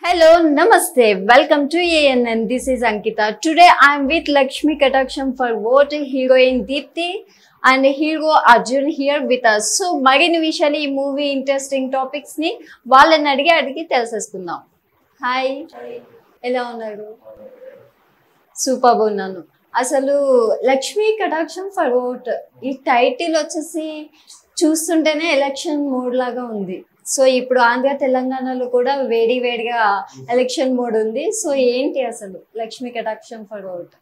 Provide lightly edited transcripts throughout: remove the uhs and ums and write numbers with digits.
Hello, Namaste. Welcome to ANN. This is Ankita. Today I am with Lakshmi Kataksham for vote heroine Deepthi and hero Arjun here with us. So, మరిన్ని విషయాలు ఈ movie interesting topics ని వాళ్ళని అడిగి తెలుసుకుందాం. Hi, ఎలా ఉన్నారు? Super ఉన్నాను. అసలు లక్ష్మీ కటాక్షం ఫర్ ఓట్ ఈ టైటిల్ వచ్చేసి చూస్తుంటేనే ఎలక్షన్ మోడ్ లాగా ఉంది. సో ఇప్పుడు ఆంధ్ర తెలంగాణలో కూడా వేడిగా ఎలక్షన్ మోడ్ ఉంది. సో ఏంటి అసలు లక్ష్మీ కటాక్షం ఫర్ ఓట్?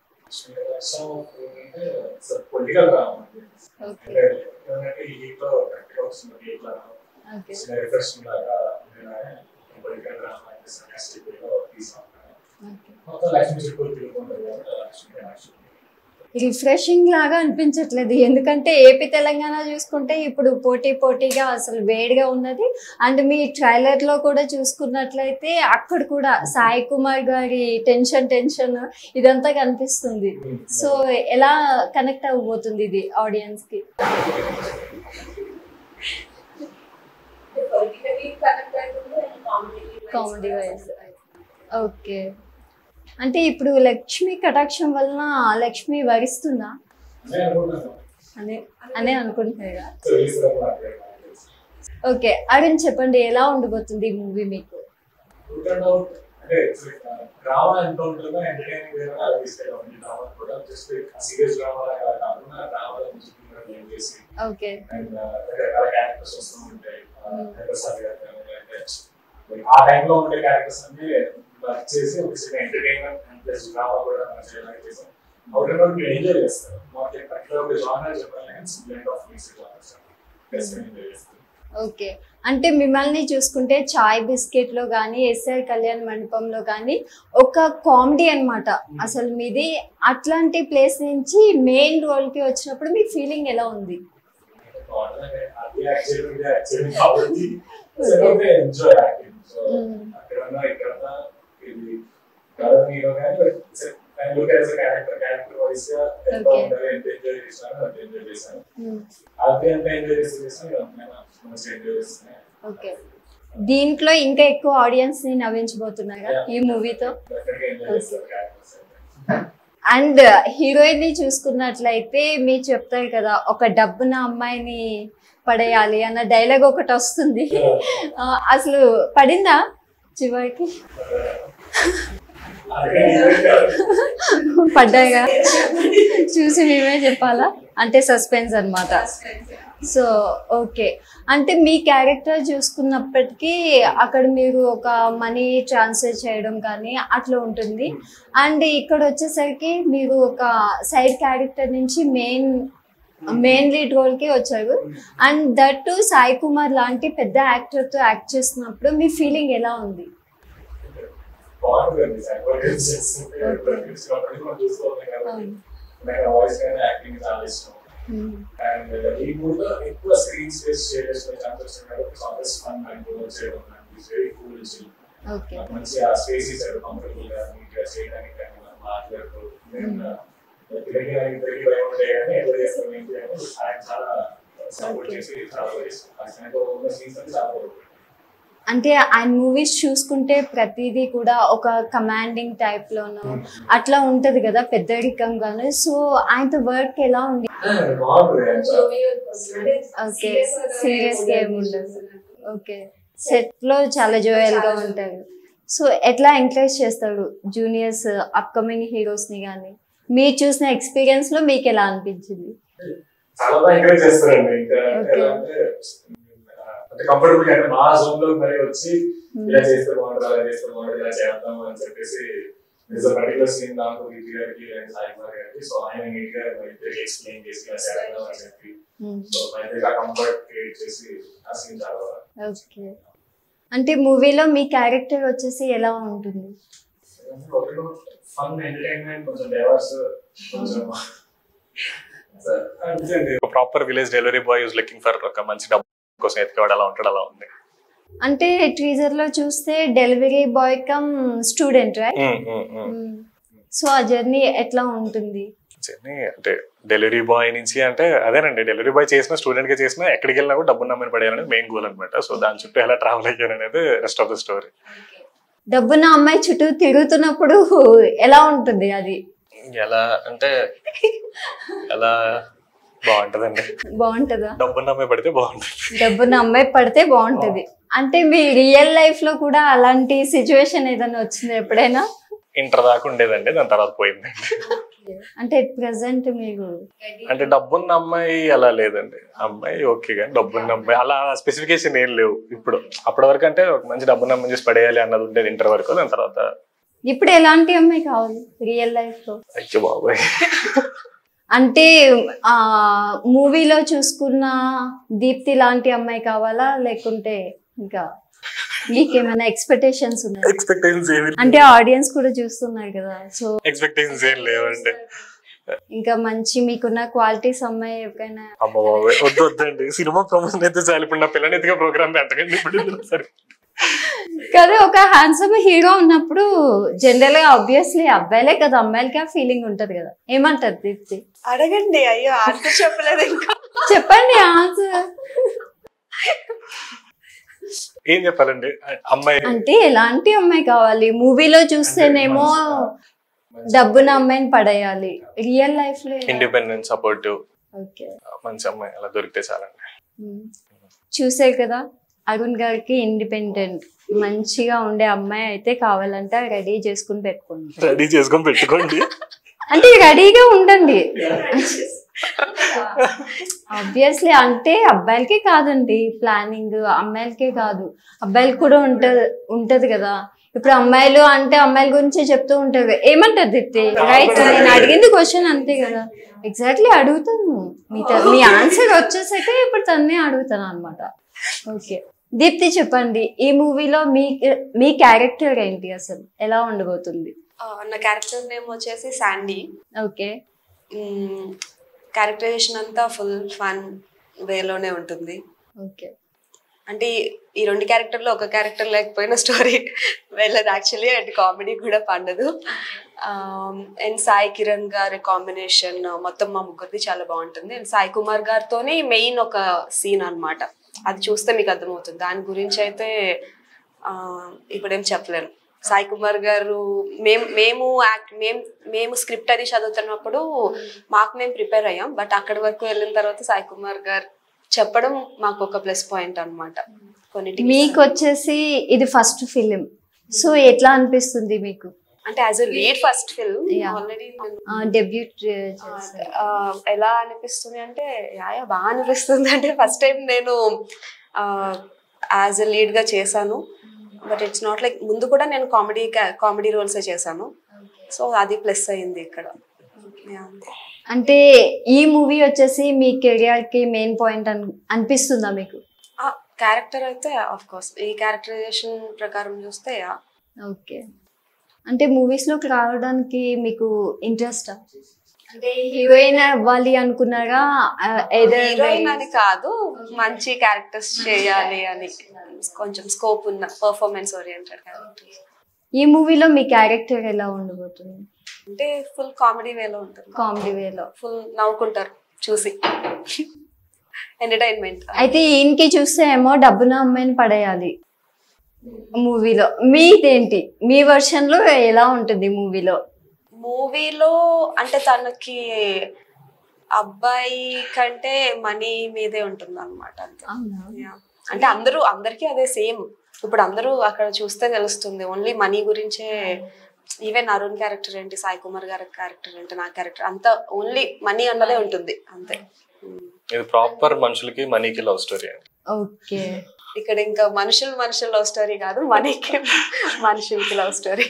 రిఫ్రెషింగ్ లాగా అనిపించట్లేదు, ఎందుకంటే ఏపీ తెలంగాణ చూసుకుంటే ఇప్పుడు పోటీగా అసలు వేడిగా ఉన్నది. అండ్ మీ ట్రైలర్ లో కూడా చూసుకున్నట్లయితే అక్కడ కూడా సాయి కుమార్ గారి టెన్షన్ ఇదంతా కనిపిస్తుంది. సో ఎలా కనెక్ట్ అవ్వబోతుంది ఇది ఆడియన్స్ కి? Comedy wise okay. అంటే ఇప్పుడు లక్ష్మీ కటాక్షం వలన లక్ష్మి వరిస్తుందా అనే అనుకుంటున్నారా? ఓకే, అరుణ్ చెప్పండి, ఎలా ఉండబోతుంది ఈ మూవీ మీకు? ఓకే, ఆ టైంలో ఉండే క్యారెక్టర్స్ అన్ని వర్క్ చేసి ఒక cinema entertainment and plus drama కూడా చేయడానికి చేసాం. అవుట్ మీరు ఎంజాయ్ చేస్తారు. మాకు పర్టికులర్ ఒక జానర్ చెప్పాలి కానీ blend of mix genres enjoy చేస్తారు. ఓకే, అంటే మిమ్మల్ని చూసుకుంటే చాయ్ బిస్కెట్ లో కానీ ఎస్ఆర్ కళ్యాణ్ మండపంలో కానీ ఒక కామెడీ అన్నమాట అసలు మీది. అట్లాంటి ప్లేస్ నుంచి మెయిన్ రోల్ కి వచ్చినప్పుడు మీ ఫీలింగ్ ఎలా ఉంది? ఓకే, దీంట్లో ఇంకా ఎక్కువ ఆడియన్స్ ని నవ్వించబోతున్నారా ఈ మూవీతో? అండ్ హీరోయిన్ ని చూసుకున్నట్లయితే మీరు చెప్తారు కదా, ఒక డబ్బున అమ్మాయిని పడేయాలి అన్న డైలాగ్ ఒకటి వస్తుంది. అసలు పడిందా చివరికి? పడ్డాయిగా, చూసి మేమే చెప్పాలా? అంటే సస్పెన్స్ అన్నమాట. సో ఓకే, అంటే మీ క్యారెక్టర్ చూసుకున్నప్పటికీ అక్కడ మీరు ఒక మనీ ట్రాన్స్ఫర్ చేయడం కానీ అట్లా ఉంటుంది. అండ్ ఇక్కడ వచ్చేసరికి మీరు ఒక సైడ్ క్యారెక్టర్ నుంచి మెయిన్ లీడ్ రోల్ కి వచ్చారు. And that to Sai Kumar లాంటి పెద్ద యాక్టర్ తో యాక్ట్ చేస్తున్నప్పుడు మీ ఫీలింగ్ ఎలా ఉంది? అంటే ఆయన మూవీస్ చూసుకుంటే ప్రతిదీ కూడా ఒక కమాండింగ్ టైప్ లోను అట్లా ఉంటది కదా, పెద్దరికంగాను. సో ఆయనతో వర్క్ ఎలా ఉంది? ఓకే, సీరియస్ గా ఏముండదు. ఓకే, సెట్ లో చాలా జోయల్ గా ఉంటారు. సో ఎట్లా ఎంకరేజ్ చేస్తాడు జూనియర్స్ అప్కమింగ్ హీరోస్ ని కానీ? మీరు చూసిన ఎక్స్పీరియన్స్ లో మీకు ఎలా అనిపించింది? చాలా ఎంకరేజ్ చేస్తారండి. ఇంకా కంఫర్టబుల్ అంటే మా జోన్ లో మరి వచ్చి ఇలా చేస్తే బాగుంటుంది, అలా చేస్తే బాగుంటుంది, ఇలా చేద్దాం అని చెప్పేసి పర్టికులర్ సీన్ నాకు వీటి గారికి అండ్ సాయి కుమార్ గారికి. సో ఆయన నీట్ గా ఎక్స్ప్లెయిన్ చేసి ఇలా చేద్దాం అని చెప్పి సో ఆ కంఫర్ట్ క్రియేట్ చేసి ఆ సీన్ చాలా బాగా. ఓకే, అంటే మూవీలో మీ క్యారెక్టర్ వచ్చేసి ఎలా ఉంటుంది? ఫన్, ఎంటర్టైన్మెంట్, కొంచెం డైవర్స్, కొంచెం proper village delivery boy use looking for ఒక మంచి డబ్బు కోసం ఎత్తుకోవడం అలా ఉంటాడు, అలా ఉంది. అంటే టీజర్ లో చూస్తే delivery boy come student right? So ఆ జర్నీ ఎట్లా ఉంటుంది? జర్నీ అంటే డెలివరీ బాయ్ నుంచి అంటే అదేనండి, డెలివరీ బాయ్ చేసిన స్టూడెంట్ గా చేసిన ఎక్కడికి వెళ్ళినా కూడా డబ్బున్న అమ్మని పడేయాలనేది మెయిన్ గోల్ అనమాట. సో దాని చుట్టూ ఎలా ట్రావెల్ అయ్యారు అనేది రెస్ట్ ఆఫ్ ద స్టోరీ. డబ్బున్న అమ్మాయి చుట్టూ తిరుగుతున్నప్పుడు ఎలా ఉంటుంది అది? ఎలా అంటే ఎలా బాగుంటదండి. బాగుంటదా? డబ్బున్న అమ్మాయి పడితే బాగుంటుంది. డబ్బున్న అమ్మాయి పడితే బాగుంటది. అంటే మీ రియల్ లైఫ్ లో కూడా అలాంటి సిచ్యువేషన్ ఏదైనా వచ్చింది ఎప్పుడైనా? ఇంటర్ దాకా ఉండేదండి, దాని తర్వాత పోయిందండి. అంటే ప్రెసెంట్ మీరు అంటే డబ్బున్న అమ్మాయి అలా లేదండి. అమ్మాయి ఓకే కానీ డబ్బున్న అమ్మాయి అలా స్పెసిఫికేషన్ ఏం లేవు ఇప్పుడు. అప్పటి వరకు అంటే ఒక మంచి డబ్బున్న అమ్మాయి చేసి పడేయాలి అన్నది ఉండేది ఇంటర్ వరకు. దాని తర్వాత ఇప్పుడు ఎలాంటి అమ్మాయి కావాలి రియల్ లైఫ్ లో? అయ్యో బాబాయ్. అంటే మూవీలో చూసుకున్న దీప్తి లాంటి అమ్మాయి కావాలా, లేకుంటే ఇంకా మీకేమైనా ఎక్స్పెక్టేషన్స్ ఉన్నాయి? ఎక్స్పెక్టేషన్స్ ఏమి అంటే ఆడియన్స్ కూడా చూస్తున్నారు కదా, సో ఎక్స్పెక్టేషన్స్ ఏం లేవండి. ఇంకా మంచి మీకున్న క్వాలిటీస్ అమ్మాయి ఎవరికైనా? అమ్మ బాబాయ్ వద్దండి, సినిమా ప్రమోషన్ అయితే చాలు. ఇప్పుడు నా పిల్లని ఎత్తుగా ప్రోగ్రామ్ పెట్టకండి ఇప్పుడు. సరే కదా, ఒక హ్యాండ్సమ్ హీరో ఉన్నప్పుడు జనరల్ గా ఆబ్వియస్లీ అబ్బాయిలే కదా, అమ్మాయిలకి ఆ ఫీలింగ్ ఉంటది కదా. ఏమంటారు దీప్తి? అడగండి. అయ్యో ఆన్సర్ చెప్పలేదు ఇంకా. చెప్పండి ఆన్సర్. ఏం చెప్పాలండి అమ్మాయి అంటే ఎలాంటి అమ్మాయి కావాలి? మూవీలో చూస్తేనేమో డబ్బున అమ్మాయిని పడేయాలి, రియల్ లైఫ్ లో ఇండిపెండెంట్, సపోర్టివ్, ఓకే మంచి అమ్మాయి అలా దొరికితే చాలండి. చూసే కదా అరుణ్ గారికి ఇండిపెండెంట్ మంచిగా ఉండే అమ్మాయి అయితే కావాలంటే రెడీ చేసుకుని పెట్టుకోండి. రెడీ చేసుకొని పెట్టుకోండి అంటే రెడీగా ఉండండి. ఆబ్వియస్లీ అంటే అబ్బాయిలకే కాదండి ప్లానింగ్, అమ్మాయిలకే కాదు అబ్బాయిలకి కూడా ఉంటది కదా. ఇప్పుడు అమ్మాయిలు అంటే అమ్మాయిల గురించి చెప్తూ ఉంటారు. ఏమంటారు దీప్తి? రైట్, నేను అడిగింది క్వశ్చన్ అంతే కదా. ఎగ్జాక్ట్లీ అడుగుతాను, మీ ఆన్సర్ వచ్చేసాక ఇప్పుడు తన్నే అడుగుతాను అనమాట. ఓకే దీప్తి చెప్పండి, ఈ మూవీలో మీ క్యారెక్టర్ ఏంటి, అసలు ఎలా ఉండబోతుంది? నా క్యారెక్టర్ నేమ్ వచ్చేసి శాండీ. ఓకే, క్యారెక్టరైజేషన్ అంతా ఫుల్ ఫన్ వేలోనే ఉంటుంది. ఓకే, అంటే ఈ రెండు క్యారెక్టర్లో ఒక క్యారెక్టర్ లేకపోయినా స్టోరీ వెళ్ళదు యాక్చువల్లీ, అండ్ కామెడీ కూడా పండదు. అండ్ సాయి కిరణ్ గారి కాంబినేషన్ మొత్తం మా ముగ్గురిది చాలా బాగుంటుంది. అండ్ సాయి కుమార్ గారితోని మెయిన్ ఒక సీన్ అనమాట, అది చూస్తే మీకు అర్థమవుతుంది. దాని గురించి అయితే ఇప్పుడేం చెప్పలేను. సాయి కుమార్ గారు మేము స్క్రిప్ట్ అది చదువుతున్నప్పుడు మేము ప్రిపేర్ అయ్యాం, బట్ అక్కడి వరకు వెళ్ళిన తర్వాత సాయి కుమార్ గారు చెప్పడం మాకు ఒక ప్లస్ పాయింట్ అనమాట. మీకు వచ్చేసి ఇది ఫస్ట్ ఫిలిం, సో ఎట్లా అనిపిస్తుంది మీకు? అంటే as a lead first film already debut ఎలా అనిపిస్తుంది అంటే బాగా అనిపిస్తుంది. అంటే ఫస్ట్ టైం నేను యాజ్ ఎ లీడ్ గా చేశాను, బట్ ఇట్స్ నాట్ లైక్ ముందు కూడా నేను కామెడీ రోల్సే చేశాను, సో అది ప్లస్ అయింది ఇక్కడ. అంటే ఈ మూవీ వచ్చేసి మీ కెరియర్ కి మెయిన్ పాయింట్ అనిపిస్తుందా మీకు? క్యారెక్టర్ అయితే ఆఫ్ కోర్స్ ఈ క్యారెక్టరైజేషన్ ప్రకారం చూస్తే ఓకే. అంటే మూవీస్ లోకి రావడానికి మీకు ఇంట్రెస్ట్? అంటే హీరోయిన్ అవ్వాలి అనుకున్నారా? హీరోయిన్ అని కాదు, మంచి క్యారెక్టర్స్ చేయాలి అని, కొంచెం స్కోప్ ఉన్న పర్ఫార్మెన్స్ ఓరియంటెడ్ క్యారెక్టర్స్. ఈ మూవీలో మీ క్యారెక్టర్ ఎలా ఉండబోతుంది? అంటే ఫుల్ కామెడీ వేలో ఉంటుంది. కామెడీ వేలో ఫుల్ నవ్వుకుంటారు చూసి, ఎంటర్టైన్మెంట్. అయితే ఈయనకి చూస్తే ఏమో డబ్బున అమ్మాయిని పడేయాలి మూవీలో. మీదేంటి, మీ వర్షన్ లో ఎలా ఉంటుంది మూవీలో? మూవీలో అంటే తనకి అబ్బాయి కంటే మనీ మీదే ఉంటుంది అనమాట. అంటే అందరికీ అదే సేమ్. ఇప్పుడు అందరూ అక్కడ చూస్తే తెలుస్తుంది, ఓన్లీ మనీ గురించే. ఈవెన్ అరుణ్ క్యారెక్టర్ ఏంటి, సాయి కుమార్ గారి క్యారెక్టర్ ఏంటి, నా క్యారెక్టర్ అంతా ఓన్లీ మనీ అన్నదే ఉంటుంది అంతే. ఇది ప్రాపర్ మనుషులకి మనీకి లవ్ స్టోరీ. ఓకే, ఇక్కడ ఇంకా మనుషుల లవ్ స్టోరీ కాదు, మనీకి మనుషులకి లవ్ స్టోరీ.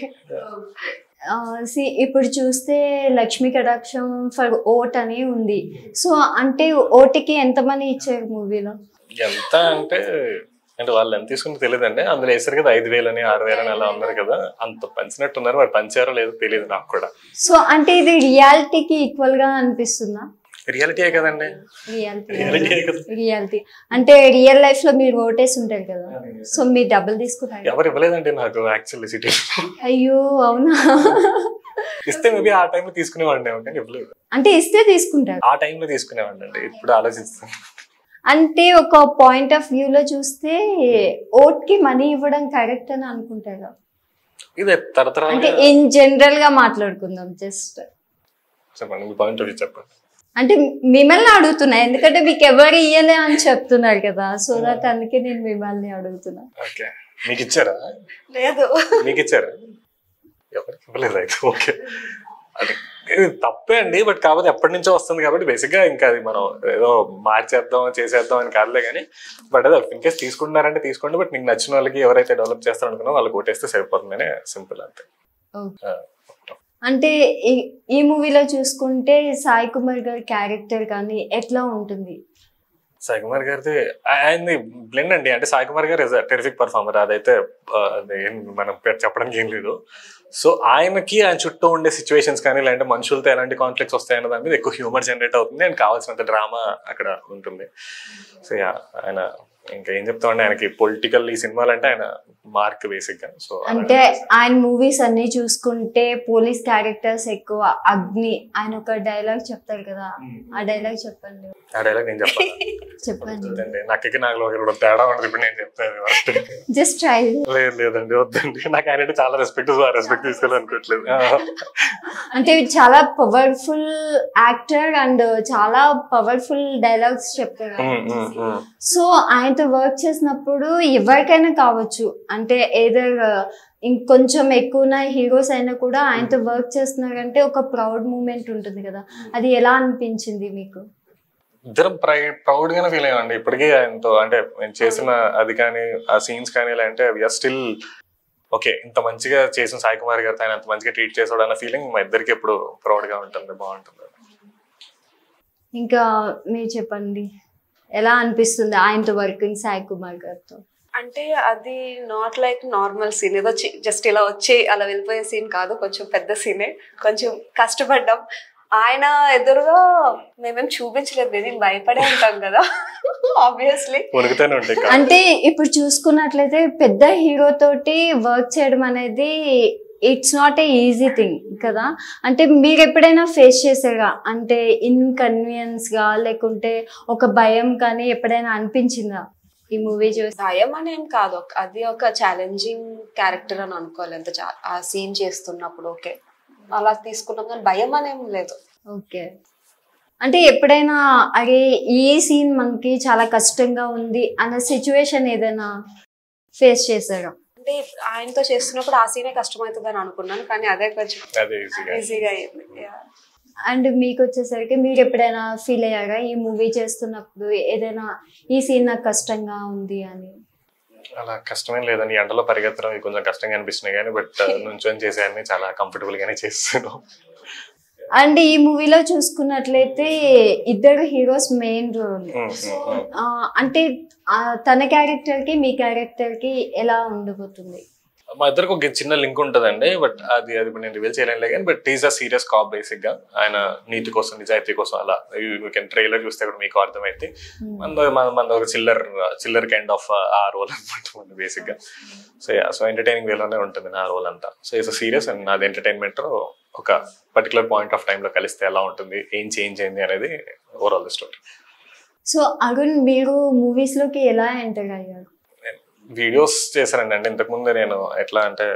ఇప్పుడు చూస్తే లక్ష్మీ కటాక్షం ఫర్ ఓట్ అని ఉంది. సో అంటే ఓటుకి ఎంత మనీ ఇచ్చారు మూవీలో? ఎంత అంటే వాళ్ళు ఎంత తీసుకుంటే తెలియదండి. అందులో వేసారు కదా 5,000 అని 6,000 అని అలా ఉన్నారు కదా, అంత పంచినట్టున్నారు. వాడు పంచారో లేదో తెలియదు నాకు కూడా. సో అంటే ఇది రియాలిటీకి ఈక్వల్ గా అనిపిస్తుందా? రియాలిటీయే కదండి. రియాలిటీ అంటే రియల్ లైఫ్ లో మీరు ఓటేసి ఉంటారు కదా, సో మీరు డబ్బులు తీసుకుంటారు? ఎవరు ఇవ్వలేదండి నాకు యాక్చువల్లీ సిటీ. అయ్యో అవునా? ఇస్తే మేబీ ఆ టైంలో తీసుకునేవాడిని, కానీ ఇవ్వలేదు. అంటే ఇస్తే తీసుకుంటారు? ఆ టైంలో తీసుకునేవాడిని అండి, ఇప్పుడు ఆలోచిస్తాను. అంటే ఒక పాయింట్ ఆఫ్ వ్యూ లో చూస్తే ఓట్ కి మనీ ఇవ్వడం కరెక్ట్ అని అనుకుంటారా? ఇది తరతరాలు అంటే ఇన్ జనరల్ గా మాట్లాడుకుందాం జస్ట్. చెప్పండి, మీ పాయింట్ ఆఫ్ వ్యూ చెప్పండి. అంటే మిమ్మల్ని అడుగుతున్నా, ఎందుకంటే మీకు ఎవరు ఇయ్యలే అని చెప్తున్నారు కదా, సో దట్ అందుకే నేను మిమ్మల్ని అడుగుతున్నా. ఓకే, మీకు ఇచ్చారా? లేదు. మీకు ఇచ్చారా? ఎవరికి ఇవ్వలేదు అయితే. ఓకే, అది తప్పే అండి. బట్ కాకపోతే ఎప్పటి నుంచో వస్తుంది కాబట్టి బేసిక్ గా ఇంకా అది మనం ఏదో మార్చేద్దాం చేసేద్దాం అని కాదులే కానీ, బట్ అదే ఇన్ కేస్ తీసుకుంటున్నారంటే తీసుకోండి. బట్ మీకు నచ్చిన వాళ్ళకి ఎవరైతే డెవలప్ చేస్తారనుకున్నా వాళ్ళకి ఓటేస్తే సరిపోతుందని సింపుల్ అంతే. అంటే ఈ మూవీలో చూసుకుంటే సాయి కుమార్ గారి క్యారెక్టర్ కానీ ఎట్లా ఉంటుంది? సాయి కుమార్ గారిది ఆయనది బ్లెండ్ అండి. అంటే సాయి కుమార్ గారు ఇస్ అ టెరిఫిక్ పర్ఫార్మర్, అదైతే మనం చెప్పడానికి ఏం లేదు. సో ఆయనకి ఆయన చుట్టూ ఉండే సిచ్యువేషన్స్ కానీ లేదంటే మనుషులతో ఎలాంటి కాన్ఫ్లిక్ట్స్ వస్తాయన్న దాని మీద ఎక్కువ హ్యూమర్ జనరేట్ అవుతుంది అండ్ కావాల్సినంత డ్రామా అక్కడ ఉంటుంది. సో ఆయన ఇంకా ఏం చెప్తామండి, ఆయనకి పొలిటికల్ ఈ సినిమాలు అంటే ఆయన మార్క్ బేసిక్ గా. సో అంటే ఆయన మూవీస్ అన్ని చూసుకుంటే పోలీస్ క్యారెక్టర్స్ ఎక్కువ. అగ్ని ఆయన ఒక డైలాగ్ చెప్తారు కదా, ఆ డైలాగ్ చెప్పండి. ఆ డైలాగ్ నేను చెప్పండి. నాకు ఒకరు తేడా ఉండదు. ఇప్పుడు నేను చెప్తాను, జస్ట్ ట్రై. లేదండి వద్దండి, నాకు ఆయన చాలా రెస్పెక్ట్ తీసుకోవాలనుకోవట్లేదు. అంటే చాలా పవర్ఫుల్ యాక్టర్ అండ్ చాలా పవర్ఫుల్ డైలాగ్స్ చెప్తారు. సో ఆయనతో వర్క్ చేసినప్పుడు ఎవరికైనా కావచ్చు, అంటే ఏదర్ ఇంకొంచెం ఎక్కువ హీరోస్ అయినా కూడా ఆయనతో వర్క్ చేస్తున్నారంటే ఒక ప్రౌడ్ మూమెంట్ ఉంటుంది కదా, అది ఎలా అనిపించింది మీకు? ఇద్దరం ప్రౌడ్ గానే ఫీల్ అయ్యామండి ఇప్పటికీ ఆయనతో. అంటే నేను చేసిన అది కానీ ఆ సీన్స్ కానీ అంటే వీఆర్ స్టిల్ ఓకే, ఇంత మంచిగా చేసిన సాయి కుమార్ గారితో ఆయన అంత మంచిగా ట్రీట్ చేసాడు అన్న ఫీలింగ్ మా ఇద్దరికి ఎప్పుడు ప్రౌడ్ గా ఉంటుంది, బాగుంటుంది. ఇంకా మీరు చెప్పండి, ఎలా అనిపిస్తుంది ఆయనతో వర్కింగ్ సాయి కుమార్ గారితో? అంటే అది నాట్ లైక్ నార్మల్ సీన్, ఏదో జస్ట్ ఇలా వచ్చి అలా వెళ్ళిపోయే సీన్ కాదు, కొంచెం పెద్ద సీనే. కొంచెం కష్టపడ్డాం. ఆయన ఎదురుగా మేమేం చూపించలేదు, నేను భయపడే ఉంటాం కదా ఆబ్వియస్లీ. అంటే ఇప్పుడు చూసుకున్నట్లయితే పెద్ద హీరో తోటి వర్క్ చేయడం అనేది it's not a easy thing కదా. అంటే మీరు ఎప్పుడైనా ఫేస్ చేసారా, అంటే ఇన్కన్వీనియన్స్ గా లేకుంటే ఒక భయం కానీ ఎప్పుడైనా అనిపించిందా ఈ మూవీ చూసి? భయం అని ఏం కాదు, అది ఒక ఛాలెంజింగ్ క్యారెక్టర్ అని అనుకోవాలి. అంత ఆ సీన్ చేస్తున్నప్పుడు ఓకే అలా తీసుకున్నాం, కానీ భయం అనేం లేదు. ఓకే, అంటే ఎప్పుడైనా అరే ఈ సీన్ మనకి చాలా కష్టంగా ఉంది అన్న సిచ్యువేషన్ ఏదైనా ఫేస్ చేసారా? అంటే ఆయనతో చేస్తున్నప్పుడు ఆ సీనే కష్టమవుతుంది అని అనుకున్నాను, కానీ అదే కొంచెం ఈజీగా అయింది. అండ్ మీకు వచ్చేసరికి మీరు ఎప్పుడైనా ఫీల్ అయ్యారా ఈ మూవీ చేస్తున్నప్పుడు ఏదైనా ఈ సీన్ నాకు కష్టంగా ఉంది అని? అలా కష్టమేం లేదండి, ఎండలో పరిగెత్తడం కొంచెం కష్టంగా అనిపిస్తున్నాయి కానీ బట్ నుంచొని చేసేవన్నీ చాలా కంఫర్టబుల్ గానే చేస్తున్నాను. అండ్ ఈ మూవీలో చూసుకున్నట్లయితే ఇద్దరు హీరోస్ మెయిన్ రోల్. అంటే తన క్యారెక్టర్ కి మీ క్యారెక్టర్ కి ఎలా ఉండబోతుంది? మా ఇద్దరికి ఒక చిన్న లింక్ ఉంటుందండి, బట్ అది ఇప్పుడు నేను రివీల్ చేయలేనులే కానీ but is a serious cop basic గా. ఆయన నీతి కోసం నిజాయితీ కోసం అలా యూ కెన్ ట్రైలర్ చూస్తే కూడా మీకు అర్థమైతే మన ఒక చిల్లర్ కైండ్ ఆఫ్ ఆ రోల్ అనమాట బేసిక్ గా. సో ఎంటర్టైనింగ్ వేలోనే ఉంటుంది నా రోల్ అంతా. సో ఇట్స్ సీరియస్ అండ్ నాది ఎంటర్టైన్మెంట్ ఒక పర్టికులర్ పాయింట్ ఆఫ్ టైంలో కలిస్తే ఎలా ఉంటుంది, ఏం చేంజ్ అయింది అనేది overall the story. So Arun, మీరు మూవీస్ లోకి ఎలా ఎంటర్ అయ్యారు? వీడియోస్ చేశానండి. అంటే ఇంతకుముందు నేను ఎట్లా అంటే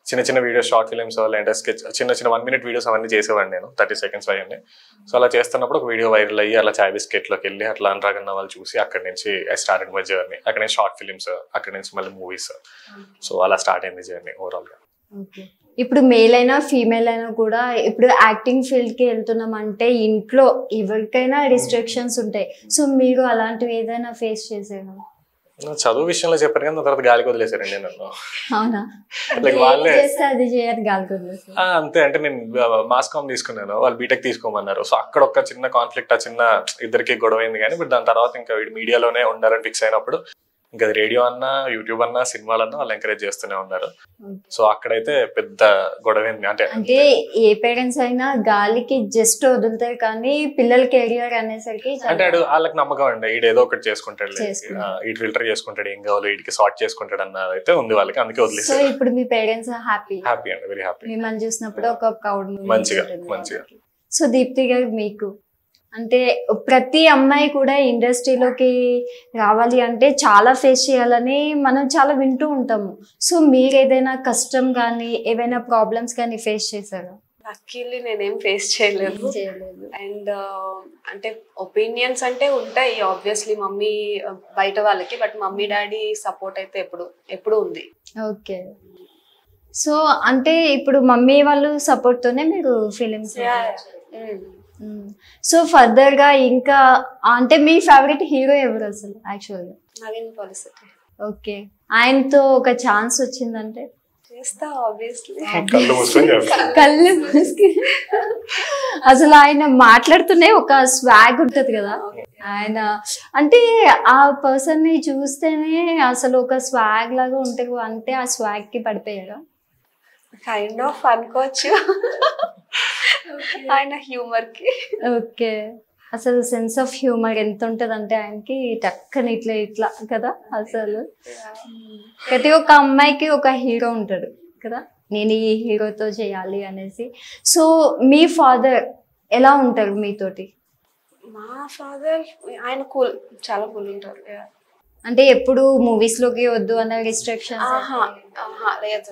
చిన్న చిన్న వీడియోస్, షార్ట్ ఫిలిమ్స్ లేదంటే స్కెచ్, చిన్న 1 minute వీడియోస్ అవన్నీ చేసేవాడిని నేను, 30 seconds అవన్నీ. సో అలా చేస్తున్నప్పుడు ఒక వీడియో వైరల్ అయ్యి అలా చాయ్ బిస్కెట్లోకి వెళ్ళి అట్లా అనురాగన్న వాళ్ళు చూసి అక్కడి నుంచి ఐ స్టార్టెడ్ మై జర్నీ. అక్కడ నుంచి షార్ట్ ఫిలిమ్స్, అక్కడి నుంచి మళ్ళీ మూవీస్. సో అలా స్టార్ట్ అయింది జర్నీ ఓవరాల్గా. ఓకే, ఇప్పుడు మేల్ అయినా ఫీమేల్ అయినా కూడా ఇప్పుడు యాక్టింగ్ ఫీల్డ్ కి వెళ్తున్నాం అంటే ఇంట్లో ఎవరికైనా రిస్ట్రిక్షన్స్ ఉంటాయి. సో మీరు అలాంటివి ఏదైనా ఫేస్ చేసారా? చదువు విషయంలో చెప్పారు కానీ తర్వాత గాలికి వదిలేసారండి నన్ను. అవునా? వాళ్ళే అది చేయరు, గాలికి వదిలేసారు అంతే. అంటే నేను మాస్ కామ్ తీసుకున్నాను, వాళ్ళు బీటెక్ తీసుకోమన్నారు. సో అక్కడ ఒక చిన్న కాన్ఫ్లిక్ట్, ఆ చిన్న ఇద్దరికి గొడవ అయింది కానీ బట్ దాని తర్వాత ఇంకా వీడు మీడియాలోనే ఉండాలని ఫిక్స్ అయినప్పుడు ఇంకా రేడియో అన్నా యూట్యూబ్ అన్నా సినిమాలన్నా వాళ్ళు ఎంకరేజ్ చేస్తూనే ఉన్నారు. సో అక్కడైతే పెద్ద గొడవ అంటే ఏ పేరెంట్స్ అయినా గాలికి జస్ట్ వదులుతారు కానీ పిల్లల కెరియర్ అనేసరికి అంటే వాళ్ళకి నమ్మకం అండి, వీడు ఏదో ఒకటి చేసుకుంటాడు, వీడు ఫిల్టర్ చేసుకుంటాడు, ఏం కావాలో వీడికి సార్ట్ చేసుకుంటాడు అన్నది అయితే ఉంది వాళ్ళకి, అందుకే వదిలేసి. సో ఇప్పుడు మీ పేరెంట్స్ హ్యాపీ అండి, వెరీ హ్యాపీ. మిమ్మల్ని చూసినప్పుడు ఒక ప్రౌడ్ మంచిగా. సో దీప్తి గారు, మీకు అంటే ప్రతి అమ్మాయి కూడా ఇండస్ట్రీలోకి రావాలి అంటే చాలా ఫేస్ చేయాలని మనం చాలా వింటూ ఉంటాము. సో మీరు ఏదైనా కష్టం కానీ ఏవైనా ప్రాబ్లమ్స్ కానీ ఫేస్ చేశారా? లక్కీలీ నేనేం ఫేస్ చేయలేదు. అండ్ అంటే ఒపీనియన్స్ అంటే ఉంటాయి ఆబ్వియస్లీ మమ్మీ బయట వాళ్ళకి, బట్ మమ్మీ డాడీ సపోర్ట్ అయితే ఎప్పుడు ఉంది. ఓకే. సో అంటే ఇప్పుడు మమ్మీ వాళ్ళు సపోర్ట్ తోనే మీరు ఫిలిమ్స్. సో ఫర్దర్ గా ఇంకా అంటే మీ ఫేవరెట్ హీరో ఎవరు అసలు యాక్చువల్గా? నవీన్ పాలిసిటీ. ఓకే. ఆయనతో ఒక ఛాన్స్ వచ్చిందంటే చేస్తా ఆబ్వియస్లీ. కళ్ళు మూసుకి అసలు ఆయన మాట్లాడుతూనే ఒక స్వాగ్ ఉంటది కదా ఆయన, అంటే ఆ పర్సన్ ని చూస్తేనే అసలు ఒక స్వాగ్ లాగా ఉంటారు. అంటే ఆ స్వాగ్ కి పడిపోయారా? కైండ్ ఆఫ్ అనుకోవచ్చు ఆయన హ్యూమర్ కి. ఓకే. అసలు సెన్స్ ఆఫ్ హ్యూమర్ ఎంత ఉంటది అంటే ఆయనకి టక్కని ఇట్లా ఇట్లా కదా. అసలు ప్రతి ఒక్క అమ్మాయికి ఒక హీరో ఉంటాడు కదా, నేను ఈ హీరోతో చేయాలి అనేసి. సో మీ ఫాదర్ ఎలా ఉంటారు మీతోటి? మా ఫాదర్ ఆయన కూల్, చాలా కూల్ ఉంటారు. అంటే ఎప్పుడు మూవీస్ లోకి వద్దు అన్న రిస్ట్రిక్షన్?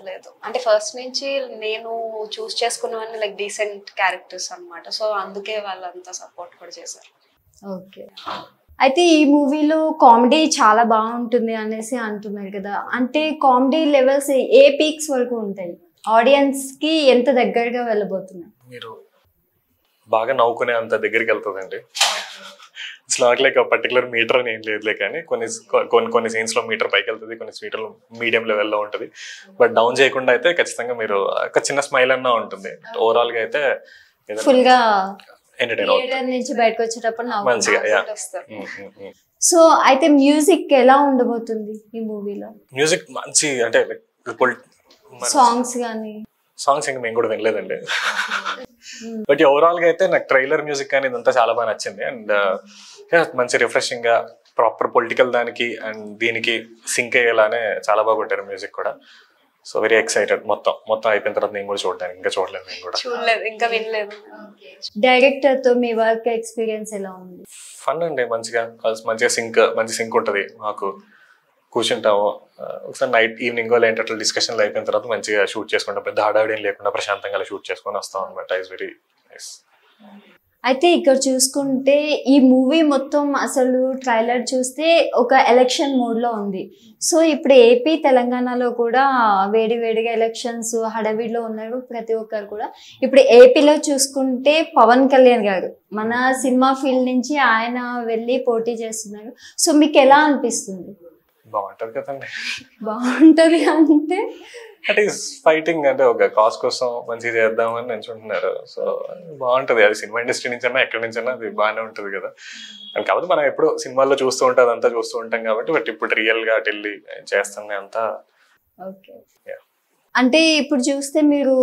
లేదు. అంటే ఫస్ట్ నుంచి నేను చూస్ చేసుకున్నవన్నీ లైక్ డీసెంట్ క్యారెక్టర్స్ అన్నమాట. సో అందుకే వాళ్ళంతా సపోర్ట్ కూడా చేశారు. ఓకే. అయితే ఈ మూవీలో కామెడీ చాలా బాగుంటుంది అనేసి అంటున్నారు కదా, అంటే కామెడీ లెవెల్స్ ఏ పీక్స్ వరకు ఉంటాయి? ఆడియన్స్ కి ఎంత దగ్గరగా వెళ్ళబోతున్నాయి? మీరు బాగా నవ్వుకునే అంత దగ్గరికి వెళ్తుందండి. It's not like particular meter అని ఏం లేదులే, కానీ కొన్ని సీన్స్ లో మీటర్ పైకి వెళ్తుంది, కొన్ని సీన్లు మీడియం లెవెల్లో ఉంటుంది. బట్ డౌన్ చేయకుండా అయితే ఖచ్చితంగా మీరు ఒక చిన్న స్మైల్ అన్నా ఉంటుంది. ఓవరాల్ గా అయితే ఫుల్ గా ఎంటర్టైన్ నుంచి బయటకు వచ్చేటప్పుడు మంచిగా. సో అయితే మ్యూజిక్ ఎలా ఉండబోతుంది ఈ మూవీలో? మ్యూజిక్ మంచి అంటే సాంగ్స్ కానీ సాంగ్స్ ఇంకా మేము కూడా వినలేదండి. బట్ ఓవరాల్ గా అయితే నాకు ట్రైలర్ మ్యూజిక్ కానీ ఇదంతా చాలా బాగా నచ్చింది. అండ్ మంచి రిఫ్రెషింగ్ గా ప్రాపర్ పొలిటికల్ దానికి అండ్ దీనికి సింక్ అయ్యేలానే చాలా బాగా కొట్టారు మ్యూజిక్ కూడా. So very excited. మొత్తం అయిపోయిన తర్వాత నేను కూడా చూడడానికి, ఇంకా చూడలేదు, నేను కూడా చూడలేదు, ఇంకా వినలేదు. డైరెక్టర్ తో మీ వర్క్ ఎక్స్పీరియన్స్ ఎలా ఉంది? ఫన్ అండి, మంచి సింక్ ఉంటుంది. మాకు కూర్చుంటాము ఒకసారి నైట్ ఈవినింగ్ లేంటి అట్లా డిస్కషన్లు అయిపోయిన తర్వాత మంచిగా షూట్ చేసుకుంటాం. పెద్ద హడావిడి లేకుండా ప్రశాంతంగా షూట్ చేసుకొని వస్తాం అనమాట. It's very nice. అయితే ఇక్కడ చూసుకుంటే ఈ మూవీ మొత్తం అసలు ట్రైలర్ చూస్తే ఒక ఎలక్షన్ మోడ్ లో ఉంది. సో ఇప్పుడు ఏపీ తెలంగాణలో కూడా వేడివేడిగా ఎలక్షన్స్ హడావిడిలో ఉన్నారు ప్రతి ఒక్కరు కూడా. ఇప్పుడు ఏపీలో చూసుకుంటే పవన్ కళ్యాణ్ గారు మన సినిమా ఫీల్డ్ నుంచి ఆయన వెళ్ళి పోటీ చేస్తున్నారు. సో మీకు ఎలా అనిపిస్తుంది? బాగుంటది కదండి. బాగుంటది అంటే అంటే ఫైటింగ్ అంటే ఒక కాజ్ కోసం మంచిగా చేద్దామని నిల్చుంటున్నారు. సో బాగుంటది. అది సినిమా ఇండస్ట్రీ నుంచి అయినా ఎక్కడి నుంచి అయినా అది బాగానే ఉంటది కదా. అండ్ కాబట్టి మనం ఎప్పుడు సినిమాల్లో చూస్తూ ఉంటాం, అదంతా చూస్తూ ఉంటాం కాబట్టి. బట్ ఇప్పుడు రియల్ గా ఢిల్లీ చేస్తుంది అంతా. ఓకే. అంటే ఇప్పుడు చూస్తే మీరు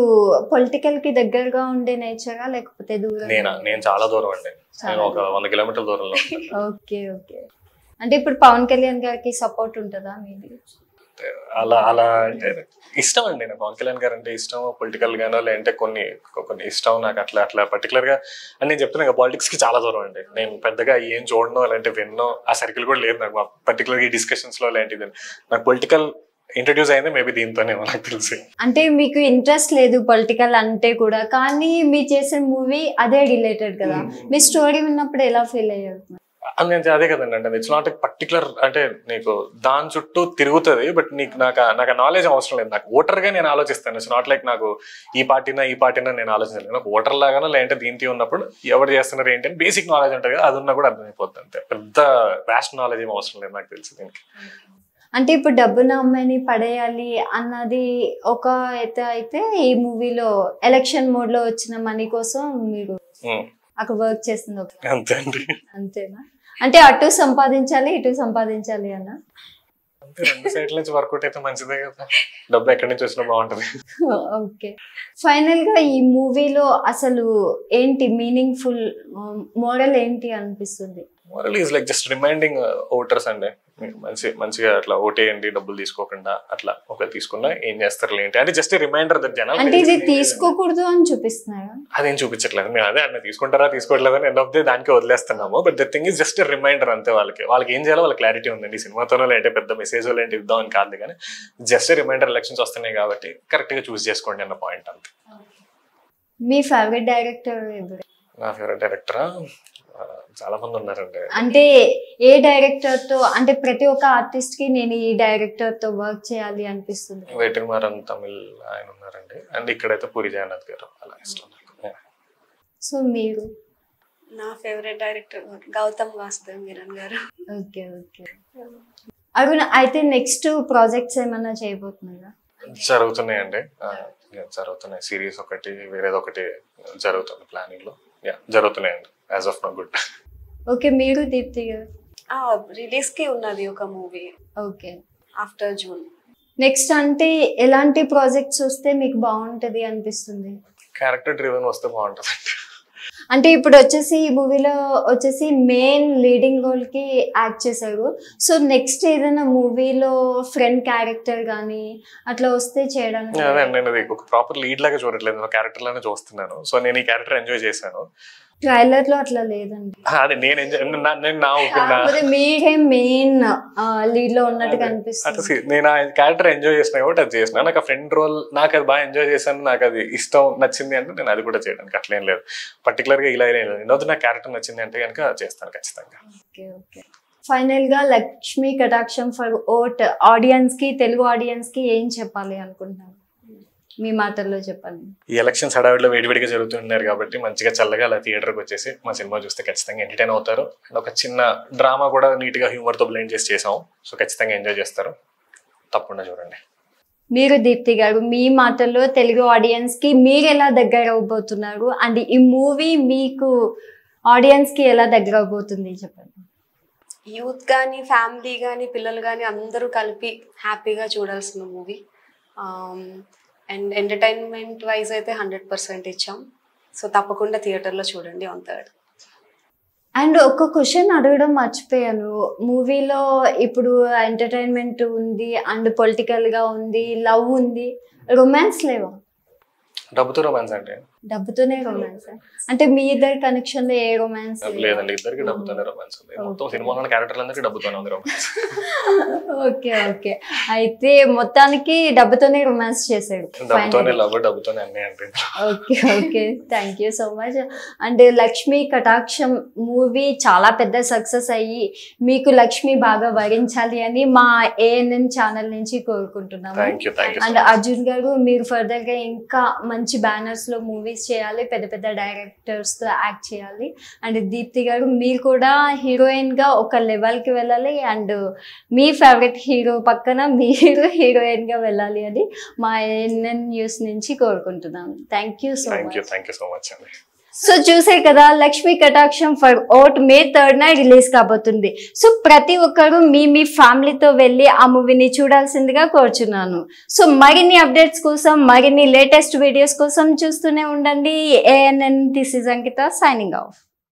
పొలిటికల్ కి దగ్గరగా ఉండే నేచరా లేకపోతే దూరం? నేను చాలా దూరం అండి. నేను ఒక 100 కిలోమీటర్ల దూరంలో. ఓకే. అంటే ఇప్పుడు పవన్ కళ్యాణ్ గారికి సపోర్ట్ ఉంటుందా మీది? అలా అంటే ఇష్టం అండి. నాకు పవన్ కళ్యాణ్ గారు అంటే ఇష్టం. పొలిటికల్ గానో లేదంటే కొన్ని ఇష్టం నాకు. అట్లా పర్టికులర్ గా అని నేను చెప్తున్నా, పాలిటిక్స్ కి చాలా దూరం అండి. నేను పెద్దగా ఏం చూడనో లేదంటే విన్నో ఆ సర్కిల్ కూడా లేదు నాకు. పర్టికులర్ గా ఈ డిస్కషన్స్ లో లాంటిది నాకు పొలిటికల్ ఇంట్రడ్యూస్ అయింది మేబీ దీంతోనే నాకు తెలిసి. అంటే మీకు ఇంట్రెస్ట్ లేదు పొలిటికల్ అంటే కూడా, కానీ మీరు చేసిన మూవీ అదే రిలేటెడ్ కదా. మీ స్టోరీ విన్నప్పుడు ఎలా ఫీల్ అయ్యారు? అదే కదండి. అంటే ఇట్స్ నాట్ పర్టికులర్ అంటే నీకు దాని చుట్టూ తిరుగుతుంది. బట్ నాకు నాలెడ్జ్ అవసరం లేదు. నాకు ఓటర్ గా నేను ఆలోచిస్తాను. ఇట్స్ నాట్ లైక్ నాకు ఈ పార్టీనా నేను ఆలోచించలేదు. నాకు ఓటర్ లాగానో లేదంటే దీంతో ఉన్నప్పుడు ఎవరు చేస్తున్నారు ఏంటి అని బేసిక్ నాలెడ్జ్ ఉంటుంది కదా, అది ఉన్నా కూడా అర్థమైపోతుంది. అంతే, పెద్ద వ్యాస్ట్ నాలెడ్జ్ ఏం అవసరం లేదు నాకు తెలిసి దీనికి. అంటే ఇప్పుడు డబ్బున అమ్మాయిని పడేయాలి అన్నది ఒక అయితే ఈ మూవీలో ఎలక్షన్ మోడ్ లో వచ్చిన మనీ కోసం మీరు అక్కడ వర్క్ చేస్తుంది. అంతే అండి. అంతేనా? అంటే అటు సంపాదించాలి ఇటు సంపాదించాలి అన్న. అంతే, 2 సైడ్ల నుంచి వర్కౌట్ అయితే మంచిదే కదా. డబ్బు ఎక్కడి నుంచి వచ్చినా బాగుంటది. ఓకే. ఫైనల్ గా ఈ మూవీలో అసలు ఏంటి మీనింగ్ఫుల్ మోరల్ ఏంటి అనిపిస్తుంది? Moral is like just reminding voters అండి, మంచిగా అట్లా ఓటేయండి, డబ్బులు తీసుకోకుండా అట్లా ఒకవేళ తీసుకున్నా ఏం చేస్తారు ఏంటి అంటే జస్ట్ రిమైండర్ దట్ జనాలు అంటే ఇది తీసుకోకూడదు అని చూపిస్తున్నారా? అదేం చూపించట్లేదు మేము, అదే అన్న తీసుకుంటారా తీసుకోవట్లేదు అని ఎండ్ ఆఫ్ ది దానికి వదిలేస్తున్నాము. But the thing is just reminder అంతే, వాళ్ళకి ఏం చేయాలో వాళ్ళ క్లారిటీ ఉందండి. సినిమాతోనో లేదంటే పెద్ద మెసేజ్ ఏంటి ఇద్దాం అని కాదు, కానీ జస్ట్ రిమైండర్ ఎలక్షన్స్ వస్తున్నాయి కాబట్టి కరెక్ట్ గా చూస్ చేసుకోండి అన్న పాయింట్ అంతే. మీ ఫేవరెట్ డైరెక్టర్ ఎవరు? నా ఫేవరెట్ డైరెక్టరా చాలా మంది ఉన్నారండి. అంటే ఏ డైరెక్టర్ తో, అంటే ప్రతి ఒక్క ఆర్టిస్ట్ కి నేను ఈ డైరెక్టర్ తో వర్క్ చేయాలి అనిపిస్తుంది? వెట్రిమారన్ తమిళ్ ఆయన ఉన్నారండి, అండ్ ఇక్కడైతే పూరి జగన్నాథ్ గారు అలా ఇష్టం నాకు. సో మీరు? నా ఫేవరెట్ డైరెక్టర్ గౌతమ్ వాసుదేవ్ మీరన్ గారు. Okay okay. అరుణ్, అయితే నెక్స్ట్ ప్రాజెక్ట్స్ ఏమన్నా చేయబోతున్నారా? జరుగుతున్నాయండి, జరుగుతున్నాయి. సిరీస్ ఒకటి వేరేది ఒకటి జరుగుతుంది ప్లానింగ్ లో, జరుగుతున్నాయండి. As of now good. Okay, మీరు దీప్తి గారు? రిలీజ్ కి ఉన్నది ఒక movie. Okay, after June. Next అంటే ఎలాంటి ప్రాజెక్ట్స్ వస్తే మీకు బాగుంటది అనిపిస్తుంది? క్యారెక్టర్ డ్రివెన్ వస్తే బాగుంటుంది. అంటే ఇప్పుడు వచ్చేసి ఈ మూవీలో వచ్చేసి మెయిన్ లీడింగ్ రోల్ కి యాక్ట్ చేశారు. సో నెక్స్ట్ ఏదైనా మూవీలో ఫ్రెండ్ క్యారెక్టర్ కానీ అట్లా వస్తే చేయడానికి? నేను అది ఒక ప్రాపర్ లీడ్ లాగా చూడట్లేదు, క్యారెక్టర్ లానే చూస్తున్నాను. సో నేను ఈ క్యారెక్టర్ ఎంజాయ్ చేశాను. ట్రైలర్ లో అట్లా లేదండి, అదే నేను మీరే మెయిన్ లీడ్ లో ఉన్నట్టుగా అనిపిస్తుంది. నేను ఆ క్యారెక్టర్ ఎంజాయ్ చేసిన కాబట్టి అది చేసిన. నాకు ఆ ఫ్రెండ్ రోల్ నాకు అది బాగా ఎంజాయ్ చేశాను, నాకు అది ఇష్టం నచ్చింది అంటే నేను అది కూడా చేయడానికి అట్లేం లేదు. పర్టికులర్ గా ఇలా ఏదో నా క్యారెక్టర్ నచ్చింది అంటే కనుక చేస్తాను ఖచ్చితంగా. Okay okay. ఫైనల్ గా లక్ష్మీ కటాక్షం ఫర్ ఓట్ ఆడియన్స్ కి, తెలుగు ఆడియన్స్ కి ఏం చెప్పాలి అనుకుంటున్నాను? మీ మాటల్లో చెప్పండి. ఈ ఎలక్షన్స్ హడావిడిలో వేడివేడిగా జరుగుతున్నారు కాబట్టి మంచిగా చల్లగా అలా థియేటర్కి వచ్చేసి మా సినిమా చూస్తే ఖచ్చితంగా ఎంటర్టైన్ అవుతారు. అండ్ ఒక చిన్న డ్రామా కూడా నీట్ గా హ్యూమర్ తో బ్లెండ్ చేసాం. సో ఖచ్చితంగా ఎంజాయ్ చేస్తారు, తప్పకుండా చూడండి. మీరు దీప్తి గారు, మీ మాటల్లో తెలుగు ఆడియన్స్ కి మీరు ఎలా దగ్గర అవబోతున్నారు అండ్ ఈ మూవీ మీకు ఆడియన్స్ కి ఎలా దగ్గర అవబోతుంది చెప్పండి. యూత్ కానీ, ఫ్యామిలీ కానీ, పిల్లలు కానీ అందరూ కలిపి హ్యాపీగా చూడాల్సిన మూవీ. అండ్ ఎంటర్టైన్మెంట్ వైజ్ అయితే 100% ఇచ్చాం. సో తప్పకుండా థియేటర్లో చూడండి ఆన్ 3rd. అండ్ ఒక క్వశ్చన్ అడగడం మర్చిపోయాను. మూవీలో ఇప్పుడు ఎంటర్టైన్మెంట్ ఉంది అండ్ పొలిటికల్ గా ఉంది, లవ్ ఉంది, రొమాన్స్ లేవా? డబ్బుతో రొమాన్స్ అంటే డబ్బుతోనే రొమాన్స్ అంటే మీ ఇద్దరి కనెక్షన్ లో ఏ రొమాన్స్ లేదండి, ఇద్దరికి డబ్బుతోనే రొమాన్స్ ఉంది. మొత్తం సినిమాలో క్యారెక్టర్లందరికీ డబ్బుతోనే ఉంది రొమాన్స్. ఓకే ఓకే, అయితే మొత్తానికి డబ్బుతోనే రొమాన్స్ చేశాడు. డబ్బుతోనే లవ్, డబ్బుతోనే అన్నీ అంటే. Okay okay, thank you so much. And Lakshmi కటాక్షం మూవీ చాలా పెద్ద సక్సెస్ అయ్యి మీకు లక్ష్మి బాగా వరించాలి అని మా ANN ఛానల్ నుంచి కోరుకుంటున్నాము. అండ్ అర్జున్ గారు, మీరు ఫర్దర్ గా ఇంకా మంచి బ్యానర్స్ లో మూవీస్ చేయాలి, పెద్ద పెద్ద డైరెక్టర్స్ తో యాక్ట్ చేయాలి. అండ్ దీప్తి గారు, మీరు కూడా హీరోయిన్ గా ఒక లెవెల్ కి వెళ్ళాలి అండ్ మీ ఫేవరెట్ హీరో పక్కన మీరు హీరోయిన్ గా వెళ్ళాలి అని మా ANN న్యూస్ నుంచి కోరుకుంటున్నాం. థ్యాంక్ యూ సో మచ్ అండి. సో చూసే కదా, లక్ష్మీ కటాక్షం for vote May 3rd release కాబోతుంది. సో ప్రతి ఒక్కరు మీ ఫ్యామిలీతో వెళ్ళి ఆ మూవీని చూడాల్సిందిగా కోరుచున్నాను. సో మరిన్ని అప్డేట్స్ కోసం, మరిన్ని లేటెస్ట్ వీడియోస్ కోసం చూస్తూనే ఉండండి ANN. This is Ankita signing off.